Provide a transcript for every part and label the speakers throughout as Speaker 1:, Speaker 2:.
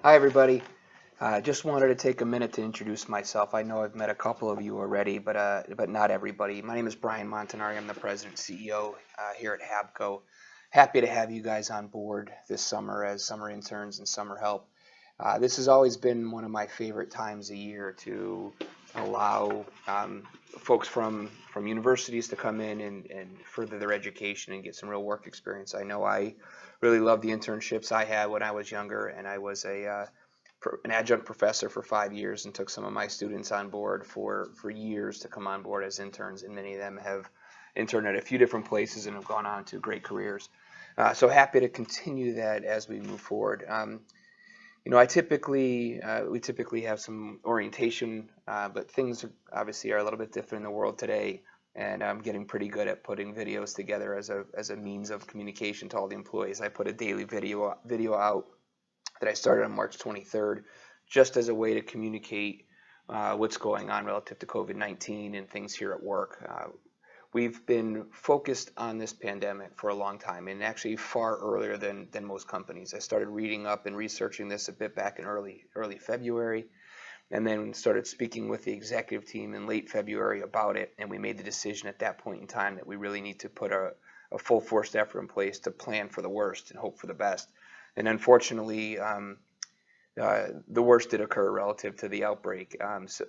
Speaker 1: Hi, everybody. Just wanted to take a minute to introduce myself. I know I've met a couple of you already, but not everybody. My name is Brian Montanari. I'm the president and CEO here at Habco. Happy to have you guys on board this summer as summer interns and summer help. This has always been one of my favorite times a year to allow folks from universities to come in and further their education and get some real work experience. I know I really love the internships I had when I was younger, and I was an adjunct professor for 5 years and took some of my students on board for years to come on board as interns, and many of them have interned at a few different places and have gone on to great careers. So happy to continue that as we move forward. I we typically have some orientation, but things obviously are a little bit different in the world today, and I'm getting pretty good at putting videos together as a means of communication to all the employees. I put a daily video out that I started on March 23rd, just as a way to communicate what's going on relative to COVID-19 and things here at work. We've been focused on this pandemic for a long time, and actually far earlier than most companies. I started reading up and researching this a bit back in early February, and then started speaking with the executive team in late February about it, and we made the decision at that point in time that we really need to put a full forced effort in place to plan for the worst and hope for the best. And unfortunately, the worst did occur relative to the outbreak,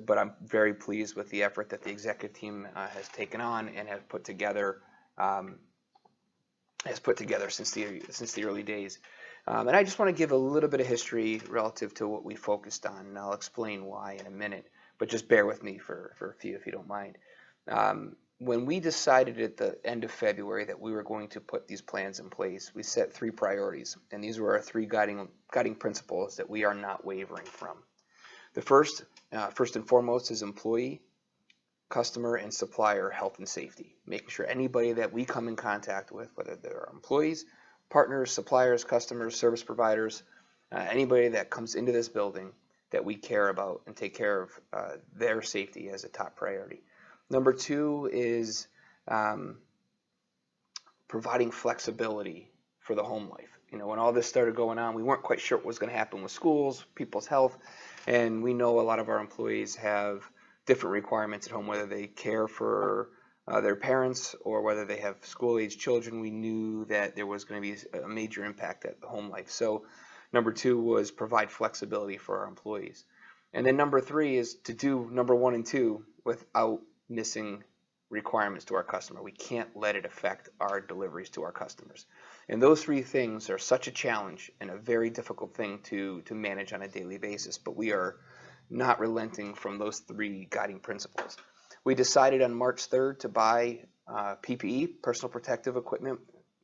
Speaker 1: but I'm very pleased with the effort that the executive team has taken on and has put together since the early days. And I just want to give a little bit of history relative to what we focused on, and I'll explain why in a minute. But just bear with me for a few, if you don't mind. When we decided at the end of February that we were going to put these plans in place, we set three priorities, and these were our three guiding principles that we are not wavering from. The first and foremost, is employee, customer, and supplier health and safety, making sure anybody that we come in contact with, whether they're employees, partners, suppliers, customers, service providers, anybody that comes into this building, that we care about and take care of their safety as a top priority. Number two is providing flexibility for the home life. When all this started going on, we weren't quite sure what was going to happen with schools, people's health, and we know a lot of our employees have different requirements at home, whether they care for their parents or whether they have school-age children. We knew that there was going to be a major impact at the home life. So number two was provide flexibility for our employees. And then number three is to do number one and two without missing requirements to our customer. We can't let it affect our deliveries to our customers. And those three things are such a challenge and a very difficult thing to manage on a daily basis, but we are not relenting from those three guiding principles. We decided on March 3rd to buy PPE, personal protective equipment,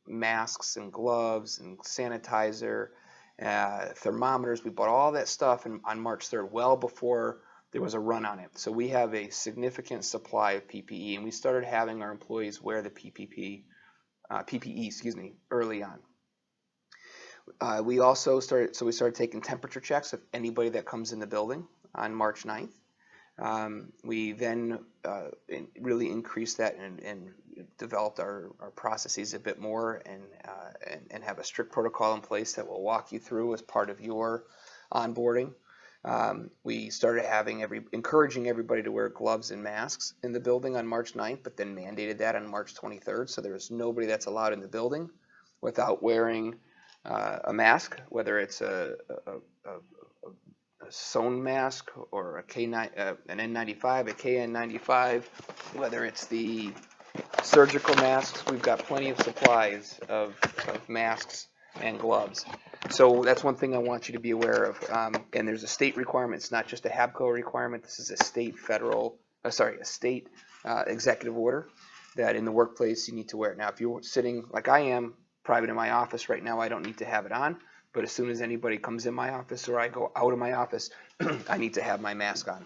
Speaker 1: masks and gloves and sanitizer, thermometers. We bought all that stuff on March 3rd, well before there was a run on it. So we have a significant supply of PPE, and we started having our employees wear the PPE, early on. We started taking temperature checks of anybody that comes in the building on March 9th. We then really increased that and developed our processes a bit more, and have a strict protocol in place that we'll walk you through as part of your onboarding. We started encouraging everybody to wear gloves and masks in the building on March 9th, but then mandated that on March 23rd. So there was nobody that's allowed in the building without wearing a mask, whether it's a sewn mask or an N95, a KN95, whether it's the surgical masks. We've got plenty of supplies of masks and gloves. So that's one thing I want you to be aware of. And there's a state requirement. It's not just a Habco requirement. This is a state executive order that in the workplace you need to wear it. Now, if you're sitting like I am, private in my office right now, I don't need to have it on. But as soon as anybody comes in my office or I go out of my office, I need to have my mask on.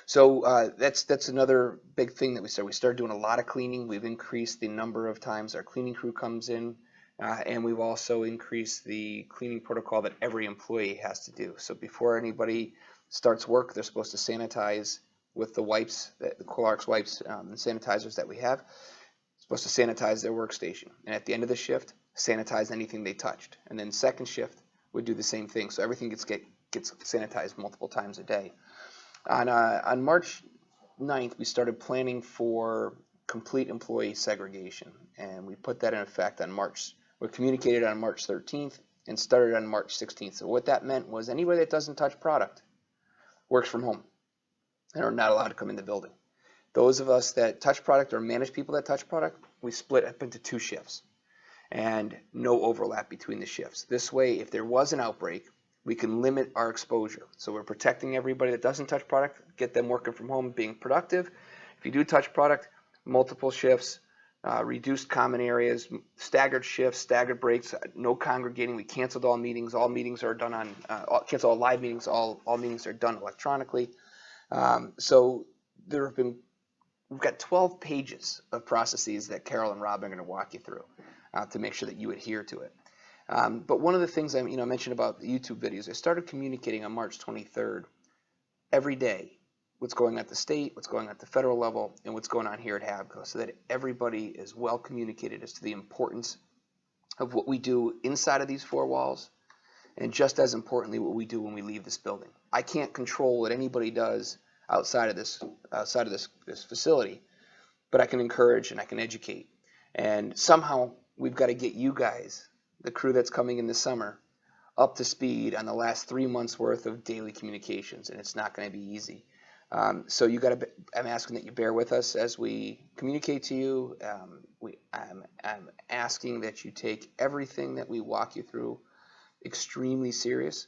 Speaker 1: So that's another big thing that we started. We started doing a lot of cleaning. We've increased the number of times our cleaning crew comes in, and we've also increased the cleaning protocol that every employee has to do. So before anybody starts work, they're supposed to sanitize with the wipes, the Clorox wipes and sanitizers that we have. Supposed to sanitize their workstation, and at the end of the shift, sanitize anything they touched. And then second shift, would do the same thing. So everything gets sanitized multiple times a day. On March 9th, we started planning for complete employee segregation, and we put that in effect on we communicated on March 13th and started on March 16th. So what that meant was anybody that doesn't touch product works from home and are not allowed to come in the building. Those of us that touch product or manage people that touch product, we split up into 2 shifts and no overlap between the shifts. This way, if there was an outbreak, we can limit our exposure. So we're protecting everybody that doesn't touch product, get them working from home, being productive. If you do touch product, multiple shifts, reduced common areas, staggered shifts, staggered breaks, no congregating. We canceled all meetings. All meetings are done on, cancel all live meetings. All meetings are done electronically. So we've got 12 pages of processes that Carol and Rob are going to walk you through to make sure that you adhere to it. But one of the things I mentioned about the YouTube videos, I started communicating on March 23rd every day what's going on at the state, what's going on at the federal level, and what's going on here at HABCO, so that everybody is well communicated as to the importance of what we do inside of these 4 walls, and just as importantly, what we do when we leave this building. I can't control what anybody does outside of this facility, but I can encourage and I can educate. And somehow we've got to get you guys, the crew that's coming in this summer, up to speed on the last 3 months worth of daily communications, and it's not going to be easy. So I'm asking that you bear with us as we communicate to you. I'm asking that you take everything that we walk you through extremely serious.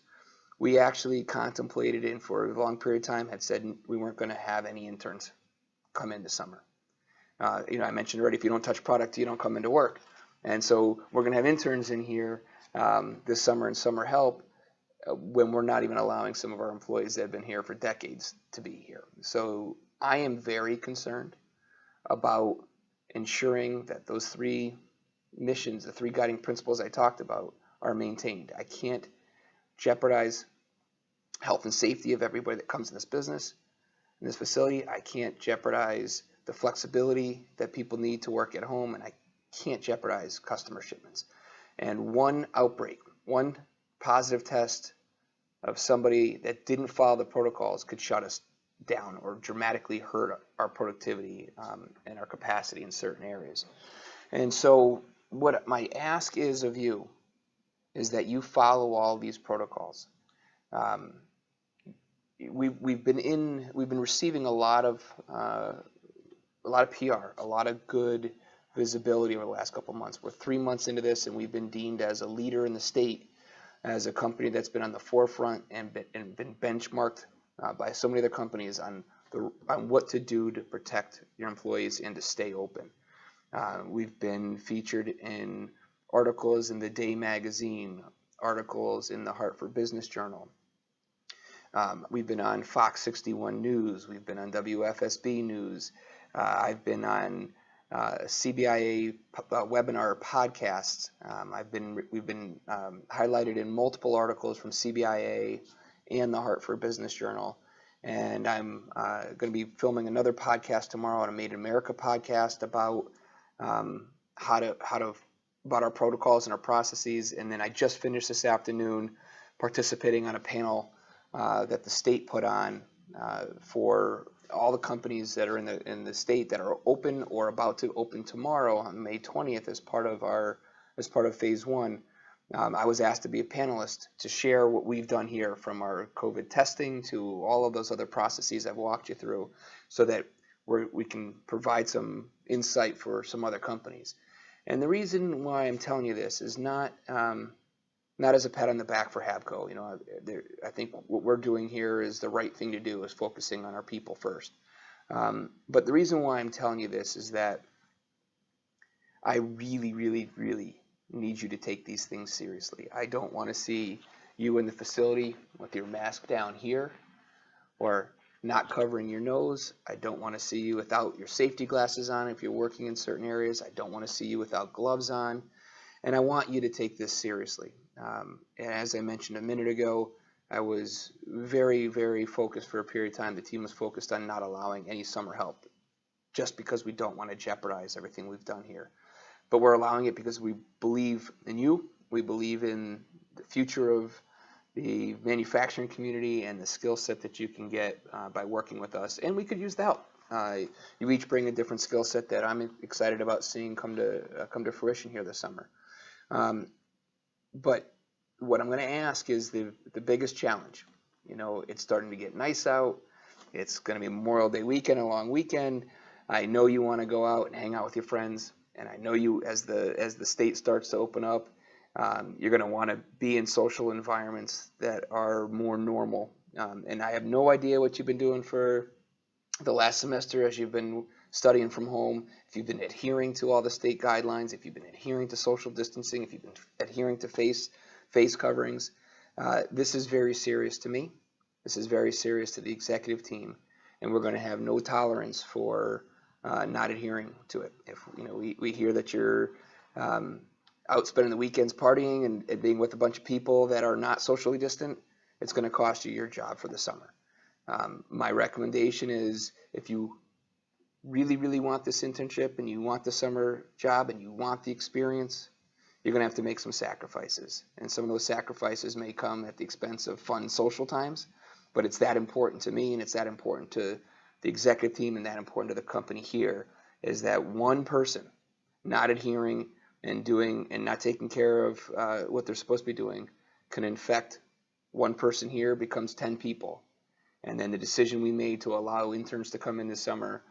Speaker 1: We actually contemplated and for a long period of time had said we weren't going to have any interns come in this summer. I mentioned already, if you don't touch product, you don't come into work. And so we're going to have interns in here this summer and summer help when we're not even allowing some of our employees that have been here for decades to be here. So I am very concerned about ensuring that those 3 missions, the 3 guiding principles I talked about, are maintained. I can't jeopardize health and safety of everybody that comes in this business, in this facility. I can't jeopardize the flexibility that people need to work at home, and I can't jeopardize customer shipments. And one outbreak, one positive test of somebody that didn't follow the protocols could shut us down or dramatically hurt our productivity and our capacity in certain areas. And so what my ask is of you is that you follow all these protocols. We've been receiving a lot of PR, a lot of good visibility over the last couple of months. We're 3 months into this, and we've been deemed as a leader in the state, as a company that's been on the forefront and been benchmarked by so many other companies on what to do to protect your employees and to stay open. We've been featured in articles in the Day magazine, articles in the Hartford Business Journal. We've been on Fox 61 News. We've been on WFSB News. I've been on CBIA webinar podcasts. We've been highlighted in multiple articles from CBIA and the Hartford Business Journal. And I'm going to be filming another podcast tomorrow on a Made in America podcast about about our protocols and our processes. And then I just finished this afternoon participating on a panel that the state put on for all the companies that are in the state that are open or about to open tomorrow on May 20th as part of phase 1. I was asked to be a panelist to share what we've done here, from our COVID testing to all of those other processes I've walked you through, so that we can provide some insight for some other companies. And the reason why I'm telling you this is not as a pat on the back for HABCO. I think what we're doing here is the right thing to do, is focusing on our people first. But the reason why I'm telling you this is that I really, really, really need you to take these things seriously. I don't want to see you in the facility with your mask down here or not covering your nose. I don't want to see you without your safety glasses on if you're working in certain areas. I don't want to see you without gloves on. And I want you to take this seriously. And as I mentioned a minute ago, I was very, very focused for a period of time. The team was focused on not allowing any summer help, just because we don't want to jeopardize everything we've done here. But we're allowing it because we believe in you. We believe in the future of the manufacturing community and the skill set that you can get by working with us, and we could use the help. You each bring a different skill set that I'm excited about seeing come to fruition here this summer. But what I'm going to ask is the biggest challenge. You know, it's starting to get nice out. It's going to be Memorial Day weekend, a long weekend. I know you want to go out and hang out with your friends, and I know you, as the state starts to open up, you're going to want to be in social environments that are more normal. And I have no idea what you've been doing for the last semester as you've been studying from home, if you've been adhering to all the state guidelines, if you've been adhering to social distancing, if you've been adhering to face coverings. This is very serious to me. This is very serious to the executive team, and we're going to have no tolerance for not adhering to it. If we hear that you're out spending the weekends partying and being with a bunch of people that are not socially distant, it's going to cost you your job for the summer. My recommendation is, if you really, really want this internship and you want the summer job and you want the experience, you're going to have to make some sacrifices. And some of those sacrifices may come at the expense of fun social times, but it's that important to me, and it's that important to the executive team, and that important to the company here, is that one person not adhering and doing and not taking care of what they're supposed to be doing can infect one person here, becomes 10 people. And then the decision we made to allow interns to come in this summer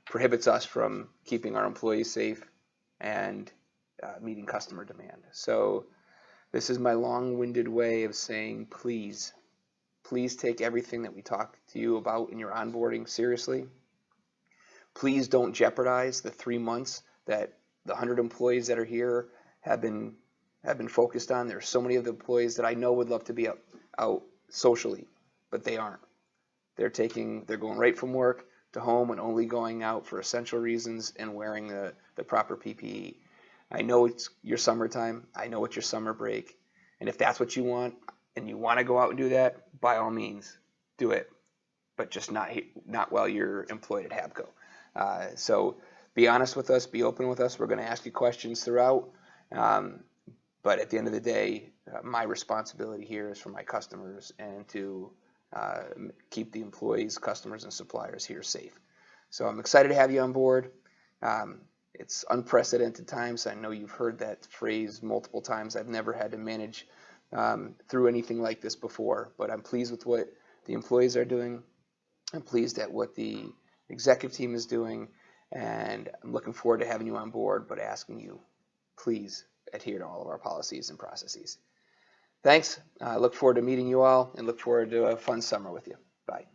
Speaker 1: prohibits us from keeping our employees safe and meeting customer demand. So this is my long-winded way of saying, please take everything that we talk to you about in your onboarding seriously. Please don't jeopardize the 3 months that the 100 employees that are here have been focused on. There's so many of the employees that I know would love to be out socially, but they aren't. They're going right from work to home and only going out for essential reasons and wearing the proper PPE. I know it's your summertime. I know it's your summer break. And if that's what you want and you want to go out and do that, by all means, do it. But just not while you're employed at Habco. So be honest with us. Be open with us. We're going to ask you questions throughout. But at the end of the day, my responsibility here is for my customers and to keep the employees, customers, and suppliers here safe. So I'm excited to have you on board. It's unprecedented times. I know you've heard that phrase multiple times. I've never had to manage through anything like this before, but I'm pleased with what the employees are doing. I'm pleased at what the executive team is doing, and I'm looking forward to having you on board, but asking you, please adhere to all of our policies and processes. Thanks. I look forward to meeting you all and look forward to a fun summer with you. Bye.